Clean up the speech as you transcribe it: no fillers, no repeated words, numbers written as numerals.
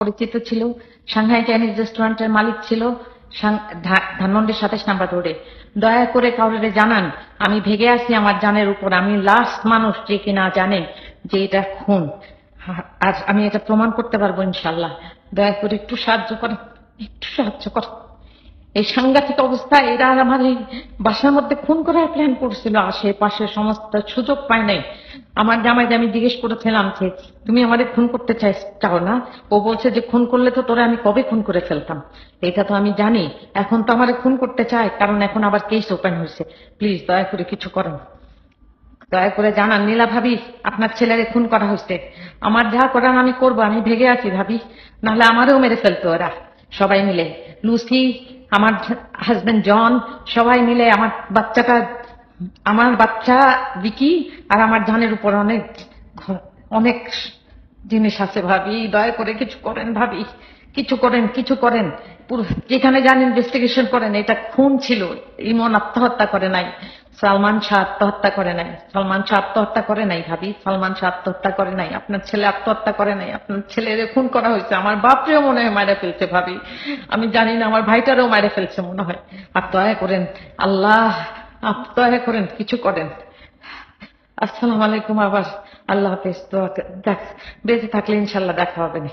পরিচিত ছিল, Shanghai Chinese রেস্টুরেন্টের মালিক ছিল ধানমন্ডি 27 নম্বর রোডে। দয়া করে কাউরে জানান আমি ভেগে আছি আমার জানের উপর। আমি লাস্ট মানুষ যে কিনা জানে যে এটা খুন, আর আমি এটা প্রমাণ করতে পারবো ইনশাল্লাহ। দয়া করে একটু সাহায্য করেন, একটু সাহায্য করেন। এই সাংঘাতিক অবস্থা, এরা আমার এই বাসার মধ্যে খুন করার প্ল্যান করছিল। আশেপাশে সমস্ত সুযোগ পায় নাই। আমার জামাইকে আমি জিজ্ঞেস করেছিলাম যে তুমি আমাদের খুন করতে চাও না? ও বলছে যে খুন করলে তো তোরা আমি কবে খুন করে ফেলতাম। এটা তো আমি জানি, এখন তো আমাদের খুন করতে চায়, কারণ এখন আবার কেস ওপেন হয়েছে। প্লিজ দয়া করে কিছু করেন, দয়া করে জানান। নীলা ভাবি, আপনার ছেলেরে খুন করা হয়েছে। আমার যা করার আমি করবো, আমি ভেগে আছি ভাবি, নাহলে আমারও মেরে ফেলতো ওরা সবাই মিলে। লুসি, আমার হাজবেন্ড জন, সবাই মিলে আমার বাচ্চা ভিকি আর আমার জানের উপর অনেক অনেক জিনিস আছে ভাবি। দয়া করে কিছু করেন ভাবি, কিছু করেন, কিছু করেন। যেখানে যান ইনভেস্টিগেশন করেন। এটা খুন ছিল। ইমন আত্মহত্যা করে নাই, সালমান শাহ আত্মহত্যা করে নাই, সালমান শাহ আত্মহত্যা করে নাই ভাবি, সালমান শাহ আত্মহত্যা করে নাই, আপনার ছেলে আত্মহত্যা করে নাই, আপনার ছেলের খুন করা হয়েছে। আমার বাপরেও মনে হয় মারা ফেলছে ভাবি, আমি জানি না, আমার ভাইটারও মারা ফেলছে মনে হয়। আর দয়া করেন আল্লাহ, দয়া করেন কিছু করেন। আসসালামু আলাইকুম। আবার আল্লাহ হাফেজ। বেঁচে থাকলে ইনশাল্লাহ দেখা হবে না।